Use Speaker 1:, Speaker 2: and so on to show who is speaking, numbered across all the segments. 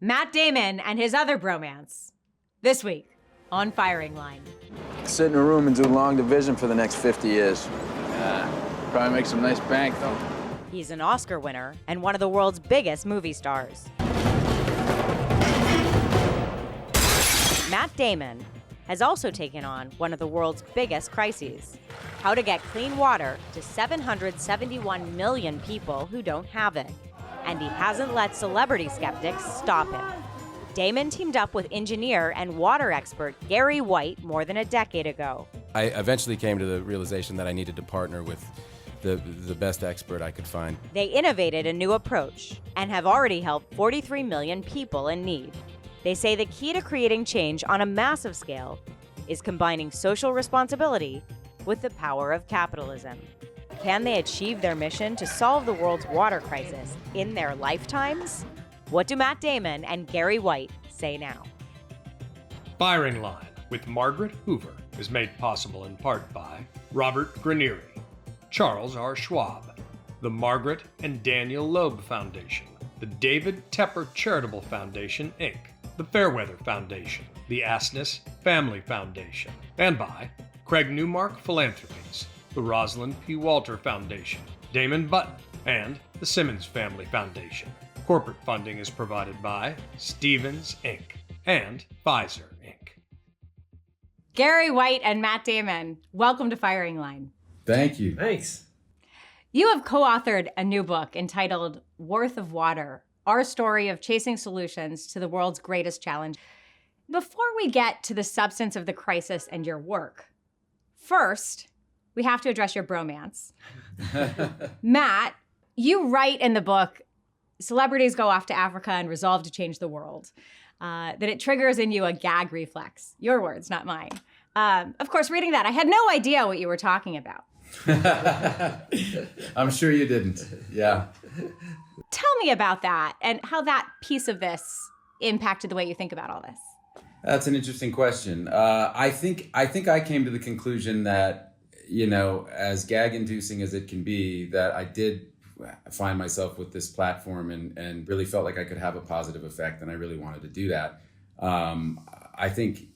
Speaker 1: Matt Damon and his other bromance. This week on Firing Line.
Speaker 2: Sit in a room and do long division for the next 50 years.
Speaker 3: Probably make some nice bank, though.
Speaker 1: He's an Oscar winner and one of the world's biggest movie stars. Matt Damon has also taken on one of the world's biggest crises: how to get clean water to 771 million people who don't have it. And he hasn't let celebrity skeptics stop him. Damon teamed up with engineer and water expert Gary White more than a decade ago.
Speaker 4: I eventually came to the realization that I needed to partner with the best expert I could find.
Speaker 1: They innovated a new approach and have already helped 43 million people in need. They say the key to creating change on a massive scale is combining social responsibility with the power of capitalism. Can they achieve their mission to solve the world's water crisis in their lifetimes? What do Matt Damon and Gary White say now?
Speaker 5: Firing Line with Margaret Hoover is made possible in part by Robert Granieri, Charles R. Schwab, the Margaret and Daniel Loeb Foundation, the David Tepper Charitable Foundation, Inc., the Fairweather Foundation, the Asness Family Foundation, and by Craig Newmark Philanthropies, the Rosalind P. Walter Foundation, Damon Button, and the Simmons Family Foundation. Corporate funding is provided by Stevens, Inc. and Pfizer, Inc.
Speaker 1: Gary White and Matt Damon, welcome to Firing Line.
Speaker 4: Thank you.
Speaker 6: Thanks.
Speaker 1: You have co-authored a new book entitled Worth of Water, Our Story of Chasing Solutions to the World's Greatest Challenge. Before we get to the substance of the crisis and your work, first, we have to address your bromance. Matt, you write in the book, celebrities go off to Africa and resolve to change the world, that it triggers in you a gag reflex. Your words, not mine. Of course, reading that, I had no idea what you were talking about.
Speaker 4: I'm sure you didn't. Yeah.
Speaker 1: Tell me about that and how that piece of this impacted the way you think about all this.
Speaker 4: That's an interesting question. I think I came to the conclusion that, as gag-inducing as it can be, that I did find myself with this platform and really felt like I could have a positive effect, and I really wanted to do that. I think,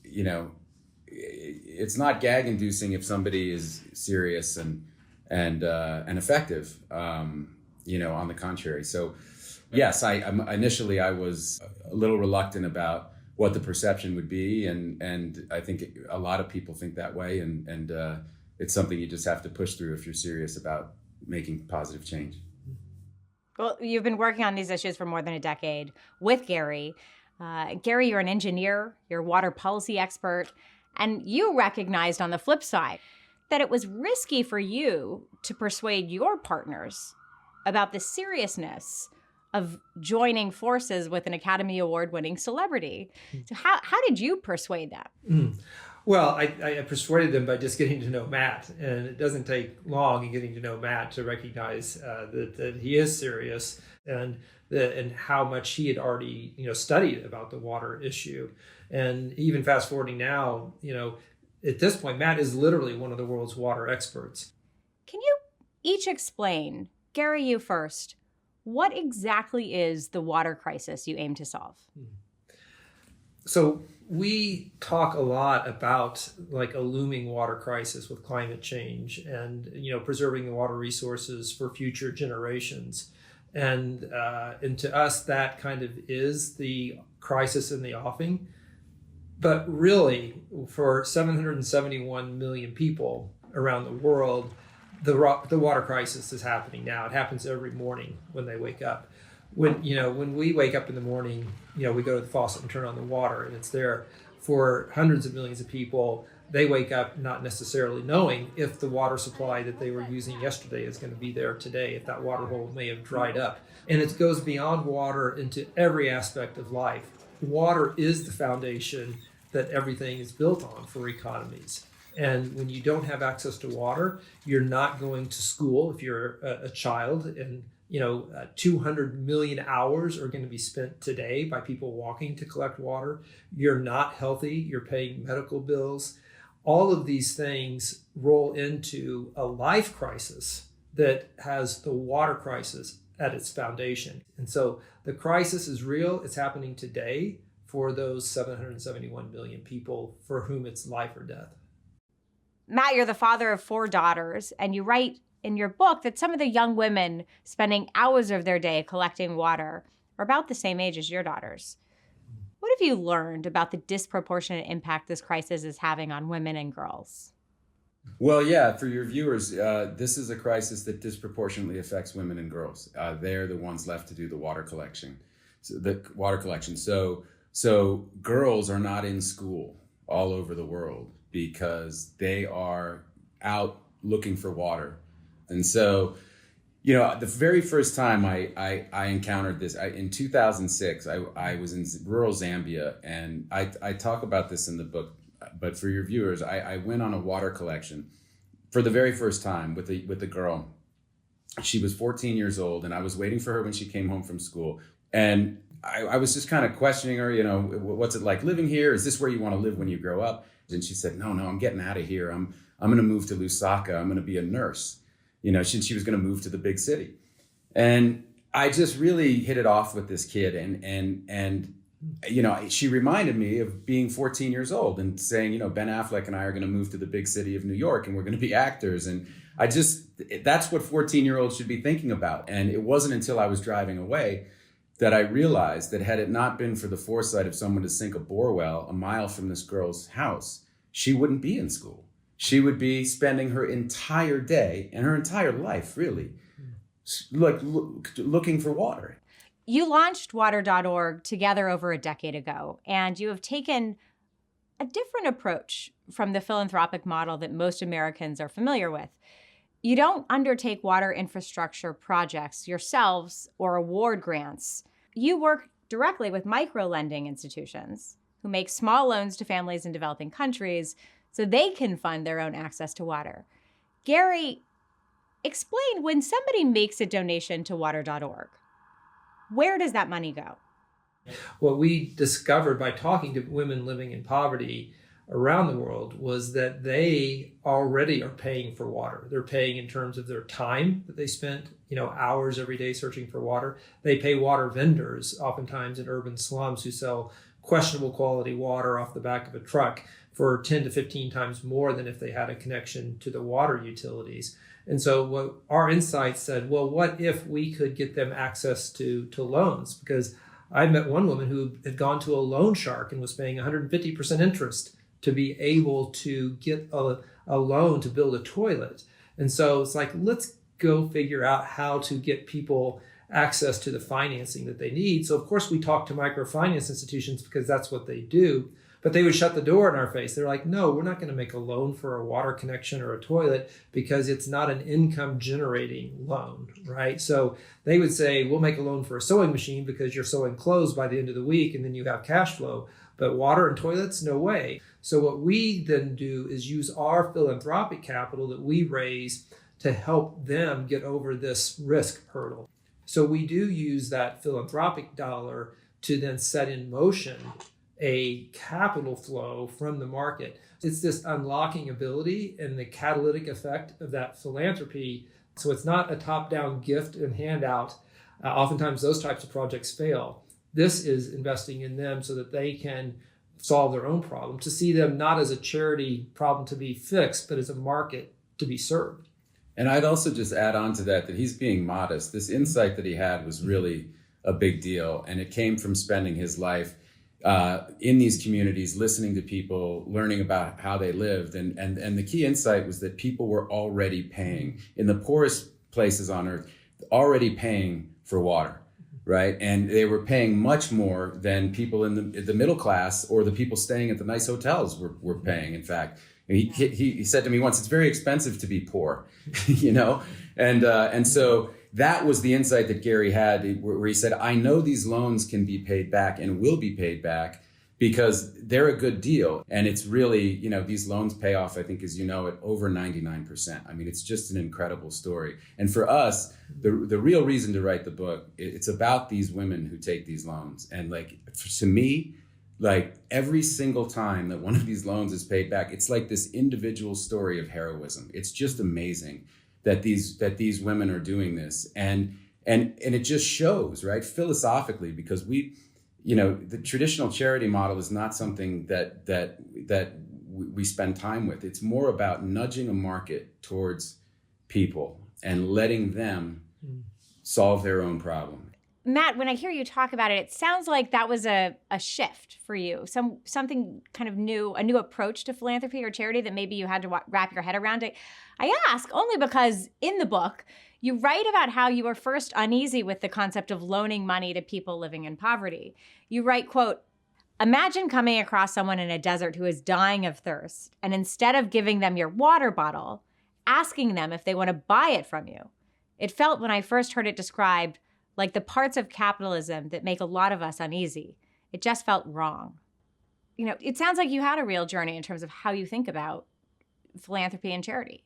Speaker 4: it's not gag-inducing if somebody is serious and effective, on the contrary. So, yes, initially I was a little reluctant about what the perception would be, and I think a lot of people think that way, and it's something you just have to push through if you're serious about making positive change.
Speaker 1: Well, you've been working on these issues for more than a decade with Gary. Gary, you're an engineer, you're a water policy expert, and you recognized on the flip side that it was risky for you to persuade your partners about the seriousness of joining forces with an Academy Award-winning celebrity. So how did you persuade them?
Speaker 6: Well, I persuaded them by just getting to know Matt, and it doesn't take long in getting to know Matt to recognize that he is serious and how much he had already studied about the water issue. And even fast forwarding now, at this point, Matt is literally one of the world's water experts.
Speaker 1: Can you each explain, Gary, you first, what exactly is the water crisis you aim to solve?
Speaker 6: So we talk a lot about like a looming water crisis with climate change and, preserving the water resources for future generations. And to us, that kind of is the crisis in the offing. But really, for 771 million people around the world, the water crisis is happening now. It happens every morning when they wake up. When we wake up in the morning, we go to the faucet and turn on the water, and it's there. For hundreds of millions of people, they wake up not necessarily knowing if the water supply that they were using yesterday is going to be there today, if that water hole may have dried up. And it goes beyond water into every aspect of life. Water is the foundation that everything is built on for economies. And when you don't have access to water, you're not going to school if you're a child, and 200 million hours are going to be spent today by people walking to collect water. You're not healthy, you're paying medical bills. All of these things roll into a life crisis that has the water crisis at its foundation. And so the crisis is real. It's happening today for those 771 million people for whom it's life or death.
Speaker 1: Matt, you're the father of 4 daughters, and you write in your book that some of the young women spending hours of their day collecting water are about the same age as your daughters. What have you learned about the disproportionate impact this crisis is having on women and girls?
Speaker 4: Well, yeah, for your viewers, this is a crisis that disproportionately affects women and girls. They're the ones left to do the water collection. So girls are not in school all over the world because they are out looking for water. And so, the very first time I encountered this, in 2006, I was in rural Zambia, and I talk about this in the book, but for your viewers, I went on a water collection for the very first time with a girl. She was 14 years old, and I was waiting for her when she came home from school. And I was just kind of questioning her, what's it like living here? Is this where you want to live when you grow up? And she said, no, I'm getting out of here. I'm going to move to Lusaka. I'm going to be a nurse. She was going to move to the big city. And I just really hit it off with this kid. And she reminded me of being 14 years old and saying, Ben Affleck and I are going to move to the big city of New York and we're going to be actors. And that's what 14-year-olds should be thinking about. And it wasn't until I was driving away that I realized that had it not been for the foresight of someone to sink a bore well a mile from this girl's house, she wouldn't be in school. She would be spending her entire day and her entire life, really, looking for water.
Speaker 1: You launched water.org together over a decade ago, and you have taken a different approach from the philanthropic model that most Americans are familiar with. You don't undertake water infrastructure projects yourselves or award grants. You work directly with micro-lending institutions who make small loans to families in developing countries so they can fund their own access to water. Gary, explain, when somebody makes a donation to water.org, where does that money go?
Speaker 6: What we discovered by talking to women living in poverty around the world was that they already are paying for water. They're paying in terms of their time that they spent, hours every day searching for water. They pay water vendors, oftentimes in urban slums, who sell questionable quality water off the back of a truck for 10 to 15 times more than if they had a connection to the water utilities. And so what our insights said, well, what if we could get them access to loans? Because I met one woman who had gone to a loan shark and was paying 150% interest to be able to get a loan to build a toilet. And so it's like, let's go figure out how to get people access to the financing that they need. So of course we talk to microfinance institutions because that's what they do, but they would shut the door in our face. They're like, no, we're not going to make a loan for a water connection or a toilet because it's not an income generating loan, right? So they would say, we'll make a loan for a sewing machine because you're sewing clothes by the end of the week and then you have cash flow, but water and toilets, no way. So what we then do is use our philanthropic capital that we raise to help them get over this risk hurdle. So we do use that philanthropic dollar to then set in motion a capital flow from the market. It's this unlocking ability and the catalytic effect of that philanthropy. So it's not a top-down gift and handout. Oftentimes those types of projects fail. This is investing in them so that they can solve their own problem, to see them not as a charity problem to be fixed, but as a market to be served.
Speaker 4: And I'd also just add on to that he's being modest. This insight that he had was really a big deal. And it came from spending his life in these communities, listening to people, learning about how they lived. And the key insight was that people were already paying, in the poorest places on earth, already paying for water, right? And they were paying much more than people in the middle class or the people staying at the nice hotels were paying, in fact. He said to me once, it's very expensive to be poor, and so that was the insight that Gary had, where he said, I know these loans can be paid back and will be paid back because they're a good deal. And it's really, these loans pay off, I think, as you know, at over 99%. I mean, it's just an incredible story. And for us, the real reason to write the book, it's about these women who take these loans. And to me, every single time that one of these loans is paid back, it's like this individual story of heroism. It's just amazing that these women are doing this. And And it just shows, right, philosophically, because the traditional charity model is not something that we spend time with. It's more about nudging a market towards people and letting them solve their own problem.
Speaker 1: Matt, when I hear you talk about it, it sounds like that was a shift for you, something kind of new, a new approach to philanthropy or charity that maybe you had to wrap your head around it. I ask only because in the book, you write about how you were first uneasy with the concept of loaning money to people living in poverty. You write, quote, "Imagine coming across someone in a desert who is dying of thirst, and instead of giving them your water bottle, asking them if they want to buy it from you. It felt, when I first heard it described, like the parts of capitalism that make a lot of us uneasy. It just felt wrong." It sounds like you had a real journey in terms of how you think about philanthropy and charity.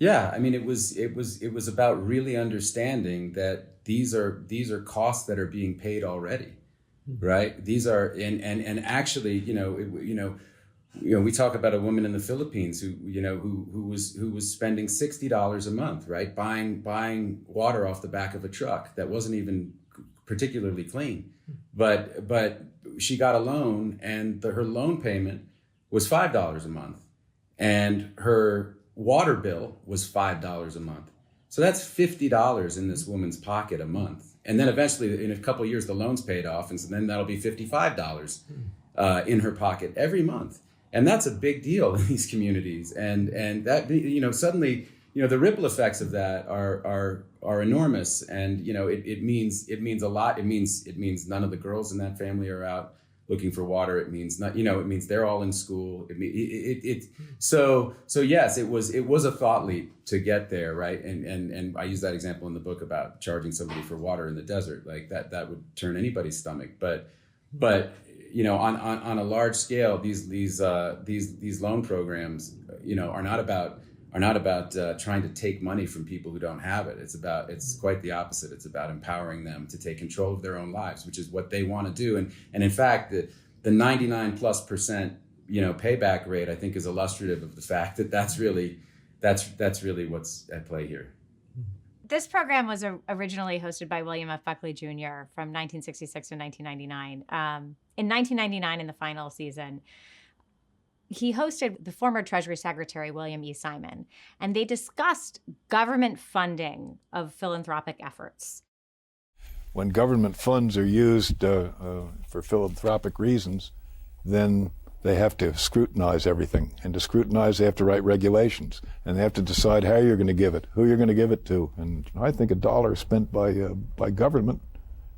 Speaker 4: Yeah, I mean, it was about really understanding that these are costs that are being paid already, right? These are and actually, we talk about a woman in the Philippines who was spending $60 a month, right, buying water off the back of a truck that wasn't even particularly clean, but she got a loan, and her loan payment was $5 a month, and her water bill was $5 a month. So that's $50 in this woman's pocket a month. And then eventually, in a couple of years, the loan's paid off, and so then that'll be $55 in her pocket every month. And that's a big deal in these communities. And that, suddenly, the ripple effects of that are enormous. And, it means a lot. It means none of the girls in that family are out looking for water. It means not, it means they're all in school. So yes, it was a thought leap to get there, right? And I use that example in the book about charging somebody for water in the desert. Like that would turn anybody's stomach. But on a large scale, these loan programs, are not about trying to take money from people who don't have it. It's quite the opposite. It's about empowering them to take control of their own lives, which is what they want to do. And in fact, the 99+% payback rate, I think, is illustrative of the fact that that's really what's at play here.
Speaker 1: This program was originally hosted by William F. Buckley Jr. from 1966 to 1999. In 1999, in the final season, he hosted the former Treasury Secretary, William E. Simon, and they discussed government funding of philanthropic efforts.
Speaker 7: When government funds are used for philanthropic reasons, then they have to scrutinize everything. And to scrutinize, they have to write regulations. And they have to decide how you're going to give it, who you're going to give it to. And I think $1 spent by government,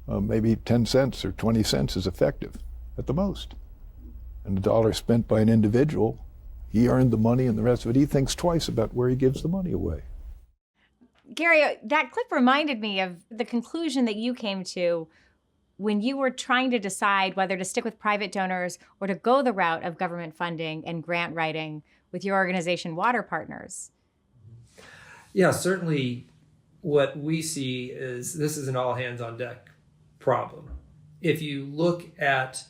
Speaker 7: maybe 10 cents or 20 cents is effective at the most. And $1 spent by an individual, he earned the money and the rest of it, he thinks twice about where he gives the money away.
Speaker 1: Gary, that clip reminded me of the conclusion that you came to when you were trying to decide whether to stick with private donors or to go the route of government funding and grant writing with your organization, Water Partners.
Speaker 6: Yeah, certainly what we see is this is an all hands on deck problem. If you look at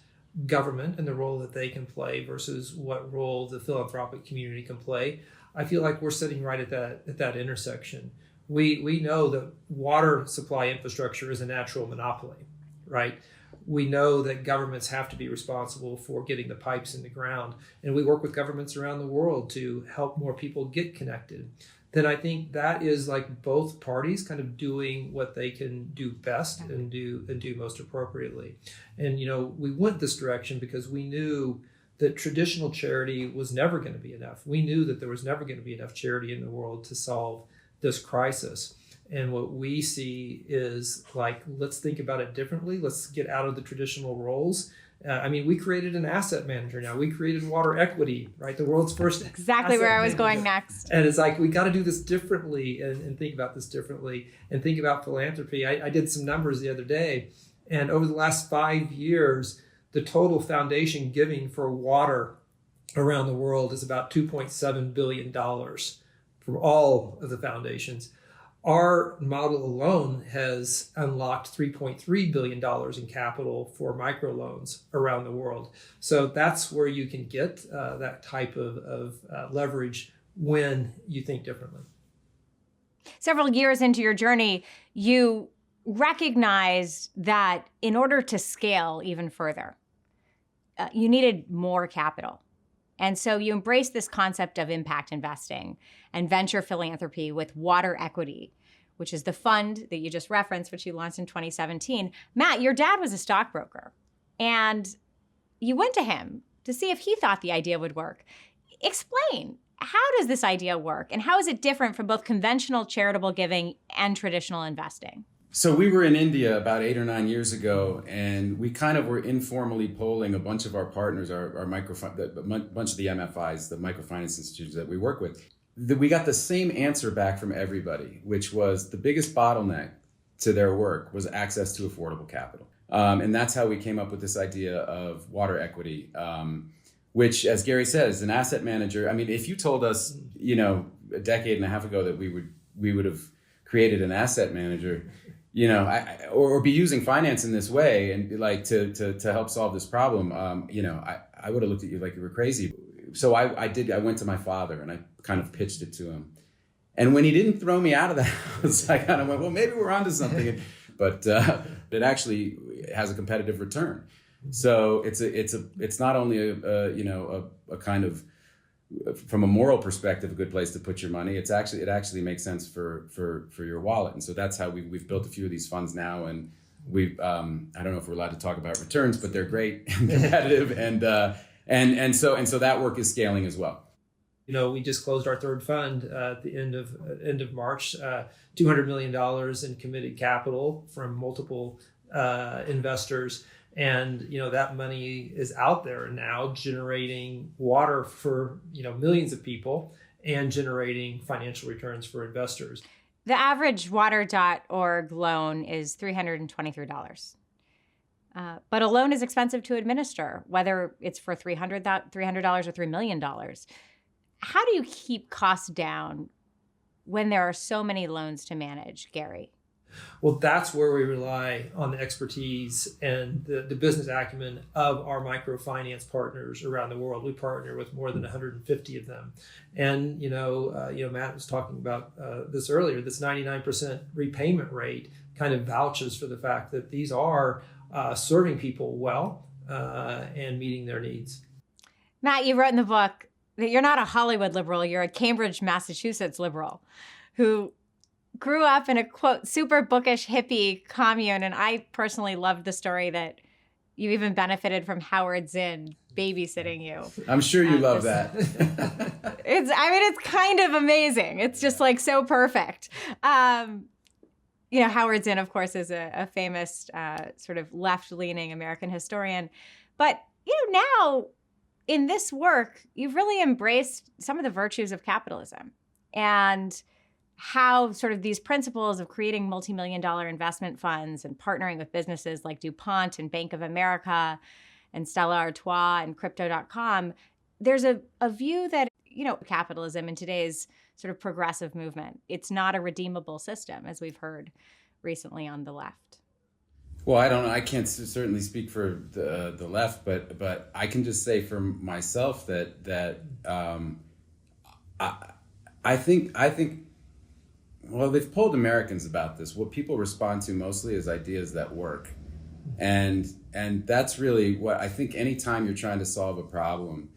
Speaker 6: government and the role that they can play versus what role the philanthropic community can play, I feel like we're sitting right at that intersection. We know that water supply infrastructure is a natural monopoly, right? We know that governments have to be responsible for getting the pipes in the ground, and we work with governments around the world to help more people get connected. Then I think that is like both parties kind of doing what they can do best and do most appropriately. And we went this direction because we knew that traditional charity was never going to be enough. We knew that there was never going to be enough charity in the world to solve this crisis. And what we see is like, let's think about it differently. Let's get out of the traditional roles. We created an asset manager now. We created Water Equity, right? The world's first
Speaker 1: exactly where I was going next.
Speaker 6: And it's like, we got to do this differently and think about this differently and think about philanthropy. I did some numbers the other day, and over the last 5 years, the total foundation giving for water around the world is about $2.7 billion from all of the foundations. Our model alone has unlocked $3.3 billion in capital for microloans around the world. So that's where you can get that type of leverage when you think differently.
Speaker 1: Several years into your journey, you recognized that in order to scale even further, you needed more capital. And so you embraced this concept of impact investing and venture philanthropy with Water Equity, which is the fund that you just referenced, which you launched in 2017. Matt, your dad was a stockbroker, and you went to him to see if he thought the idea would work. Explain, how does this idea work, and how is it different from both conventional charitable giving and traditional investing?
Speaker 4: So we were in India about 8 or 9 years ago, and we kind of were informally polling a bunch of our partners, a bunch of the MFIs, the microfinance institutions that we work with. We got the same answer back from everybody, which was the biggest bottleneck to their work was access to affordable capital. And that's how we came up with this idea of Water Equity, which, as Gary says, an asset manager. I mean, if you told us, a decade and a half ago that we would have created an asset manager, or be using finance in this way and like to help solve this problem, I would have looked at you like you were crazy. So I went to my father and I kind of pitched it to him. And when he didn't throw me out of the house, I kind of went, well, maybe we're onto something. But it actually has a competitive return. So it's not only a kind of, from a moral perspective, a good place to put your money. It actually makes sense for your wallet. And so that's how we've built a few of these funds now. And we've I don't know if we're allowed to talk about returns, but they're great and competitive. And so that work is scaling as well.
Speaker 6: We just closed our third fund at the end of March, $200 million in committed capital from multiple investors. And, that money is out there now generating water for, millions of people and generating financial returns for investors.
Speaker 1: The average water.org loan is $323. But a loan is expensive to administer, whether it's for $300 or $3 million. How do you keep costs down when there are so many loans to manage, Gary?
Speaker 6: Well, that's where we rely on the expertise and the business acumen of our microfinance partners around the world. We partner with more than 150 of them. And, Matt was talking about this earlier, this 99% repayment rate kind of vouches for the fact that these are serving people well and meeting their needs.
Speaker 1: Matt, you wrote in the book that you're not a Hollywood liberal, you're a Cambridge, Massachusetts liberal who grew up in a, quote, super bookish hippie commune. And I personally loved the story that you even benefited from Howard Zinn babysitting you.
Speaker 4: I'm sure you love that.
Speaker 1: It's kind of amazing. It's just like so perfect. Howard Zinn, of course, is a famous sort of left-leaning American historian. But, now in this work, you've really embraced some of the virtues of capitalism and how sort of these principles of creating multi-million-dollar investment funds and partnering with businesses like DuPont and Bank of America and Stella Artois and Crypto.com, there's a view that, capitalism in today's sort of progressive movement, it's not a redeemable system, as we've heard recently on the left.
Speaker 4: Well, I don't know. I can't certainly speak for the left, but I can just say for myself that I think. Well, they've polled Americans about this. What people respond to mostly is ideas that work. And that's really what I think. Anytime you're trying to solve a problem,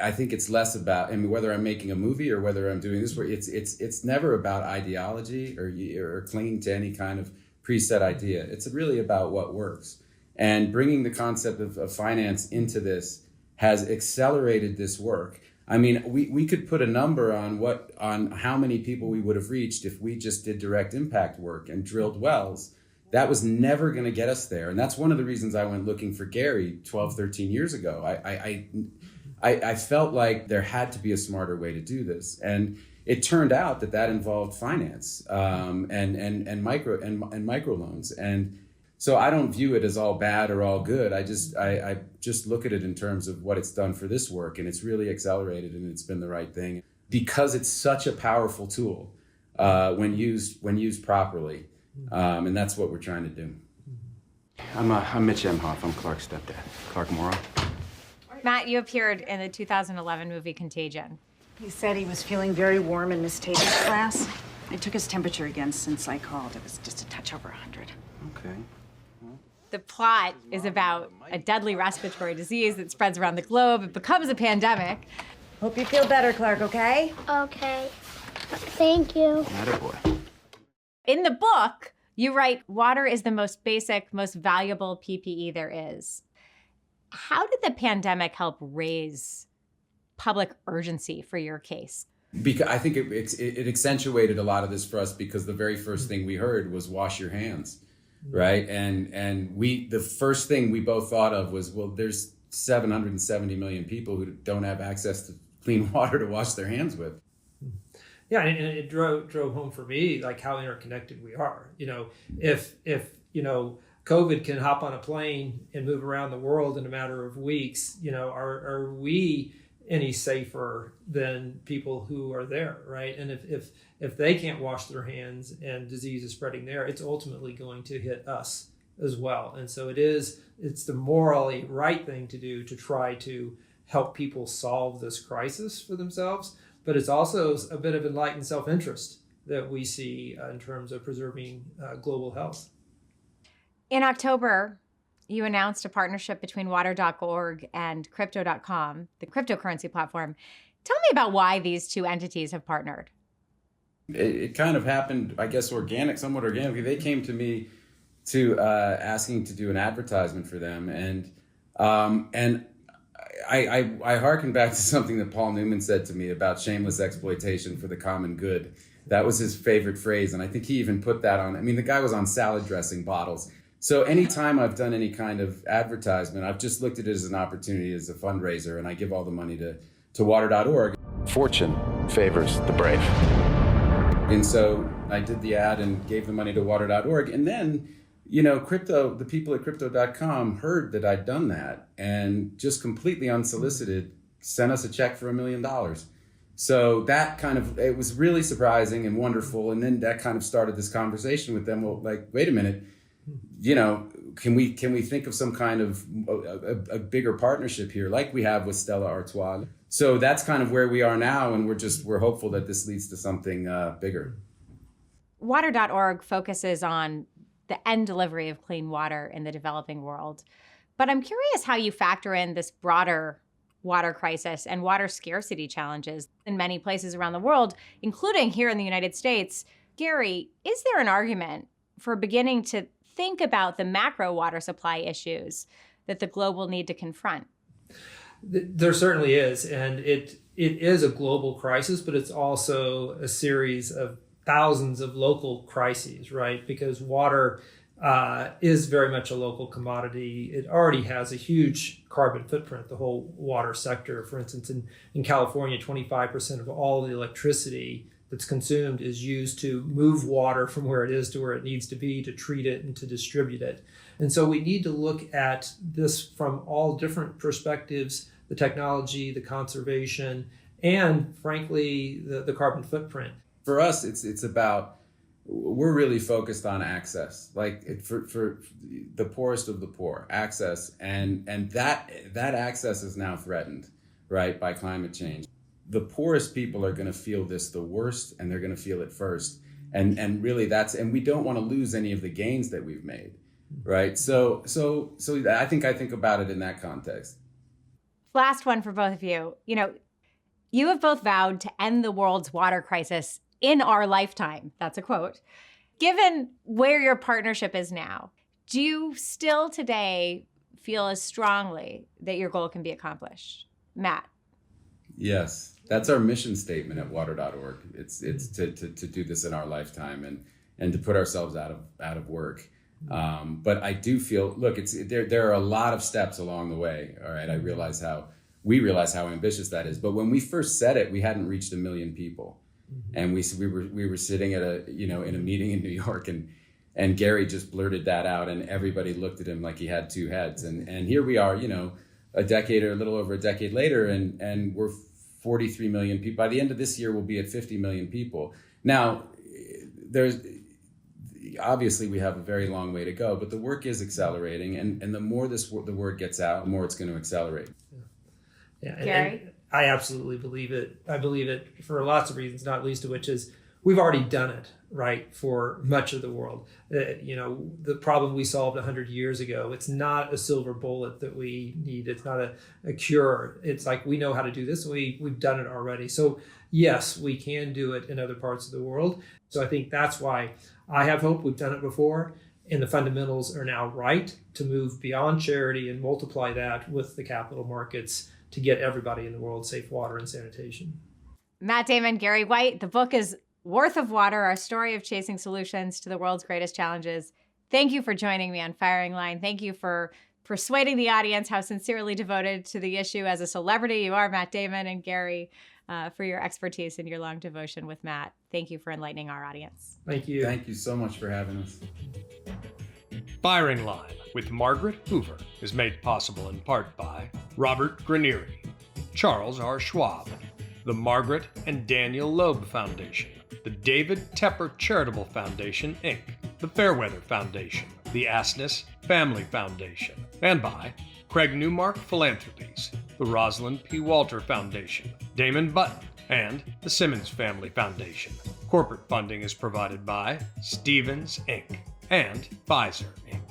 Speaker 4: I think it's less about, whether I'm making a movie or whether I'm doing this work, it's never about ideology or clinging to any kind of preset idea. It's really about what works. And bringing the concept of finance into this has accelerated this work. We could put a number on how many people we would have reached if we just did direct impact work and drilled wells. That was never going to get us there. And that's one of the reasons I went looking for Gary 12, 13 years ago. I felt like there had to be a smarter way to do this. And it turned out that involved finance and microloans. And so I don't view it as all bad or all good. I just look at it in terms of what it's done for this work, and it's really accelerated, and it's been the right thing because it's such a powerful tool when used properly, and that's what we're trying to do. I'm Mitch Emhoff. I'm Clark's stepdad, Clark Morrow.
Speaker 1: Matt, you appeared in the 2011 movie Contagion.
Speaker 8: He said he was feeling very warm in Miss Tatum's class. I took his temperature again since I called. It was just a touch over 100.
Speaker 9: Okay.
Speaker 1: The plot is about a deadly respiratory disease that spreads around the globe. It becomes a pandemic.
Speaker 8: Hope you feel better, Clark, okay?
Speaker 10: Okay. Thank you.
Speaker 9: Attaboy.
Speaker 1: In the book, you write, water is the most basic, most valuable PPE there is. How did the pandemic help raise public urgency for your case?
Speaker 4: Because I think it accentuated a lot of this for us, because the very first thing we heard was wash your hands, right? And the first thing we both thought of was, well, there's 770 million people who don't have access to clean water to wash their hands with.
Speaker 6: Yeah, and it drove home for me like how interconnected we are. If COVID can hop on a plane and move around the world in a matter of weeks, are we any safer than people who are there, right? And if they can't wash their hands and disease is spreading there, it's ultimately going to hit us as well. And so it's the morally right thing to do to try to help people solve this crisis for themselves. But it's also a bit of enlightened self-interest that we see in terms of preserving global health.
Speaker 1: In October, you announced a partnership between water.org and crypto.com, the cryptocurrency platform. Tell me about why these two entities have partnered.
Speaker 4: It kind of happened, I guess, somewhat organically. They came to me asking to do an advertisement for them. And I hearken back to something that Paul Newman said to me about shameless exploitation for the common good. That was his favorite phrase. And I think he even put that on. The guy was on salad dressing bottles. So anytime I've done any kind of advertisement, I've just looked at it as an opportunity, as a fundraiser, and I give all the money to water.org.
Speaker 9: Fortune favors the brave.
Speaker 4: And so I did the ad and gave the money to water.org. And then, the people at crypto.com heard that I'd done that and just completely unsolicited sent us a check for $1 million. So that it was really surprising and wonderful. And then that kind of started this conversation with them. Well, like, wait a minute, can we think of some kind of a bigger partnership here, like we have with Stella Artois? So that's kind of where we are now. And we're hopeful that this leads to something bigger.
Speaker 1: Water.org focuses on the end delivery of clean water in the developing world. But I'm curious how you factor in this broader water crisis and water scarcity challenges in many places around the world, including here in the United States. Gary, is there an argument for beginning to think about the macro water supply issues that the globe will need to confront?
Speaker 6: There certainly is. And it is a global crisis, but it's also a series of thousands of local crises, right? Because water is very much a local commodity. It already has a huge carbon footprint, the whole water sector. For instance, in California, 25% of all the electricity that's consumed is used to move water from where it is to where it needs to be, to treat it and to distribute it. And so we need to look at this from all different perspectives, the technology, the conservation, and frankly, the carbon footprint.
Speaker 4: For us, it's about, we're really focused on access, for the poorest of the poor, access. And that access is now threatened, right, by climate change. The poorest people are going to feel this the worst, and they're going to feel it first. And really and we don't want to lose any of the gains that we've made, right? So I think about it in that context.
Speaker 1: Last one for both of you. You have both vowed to end the world's water crisis in our lifetime. That's a quote. Given where your partnership is now, do you still today feel as strongly that your goal can be accomplished? Matt?
Speaker 4: Yes, that's our mission statement at water.org. It's to do this in our lifetime and to put ourselves out of work. But I do feel, look, there are a lot of steps along the way. All right, we realize how ambitious that is. But when we first said it, we hadn't reached 1 million people. And we were sitting at in a meeting in New York, and Gary just blurted that out, and everybody looked at him like he had two heads. And here we are, a decade or a little over a decade later, and we're 43 million people. By the end of this year, we'll be at 50 million people. Now, obviously we have a very long way to go, but the work is accelerating, and the more the word gets out, the more it's going to accelerate.
Speaker 6: Yeah, and I absolutely believe it. I believe it for lots of reasons, not least of which is we've already done it, right, for much of the world. The problem we solved 100 years ago, it's not a silver bullet that we need. It's not a cure. It's like we know how to do this. We've done it already. So yes, we can do it in other parts of the world. So I think that's why I have hope. We've done it before. And the fundamentals are now right to move beyond charity and multiply that with the capital markets to get everybody in the world safe water and sanitation.
Speaker 1: Matt Damon, Gary White, the book is Worth of Water, Our Story of Chasing Solutions to the World's Greatest Challenges. Thank you for joining me on Firing Line. Thank you for persuading the audience how sincerely devoted to the issue as a celebrity you are, Matt Damon, and Gary, for your expertise and your long devotion with Matt. Thank you for enlightening our audience.
Speaker 6: Thank you.
Speaker 4: Thank you so much for having us.
Speaker 5: Firing Line with Margaret Hoover is made possible in part by Robert Granieri, Charles R. Schwab, the Margaret and Daniel Loeb Foundation, the David Tepper Charitable Foundation, Inc., the Fairweather Foundation, the Asness Family Foundation, and by Craig Newmark Philanthropies, the Rosalind P. Walter Foundation, Damon Button, and the Simmons Family Foundation. Corporate funding is provided by Stevens, Inc. and Pfizer, Inc.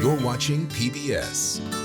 Speaker 11: You're watching PBS.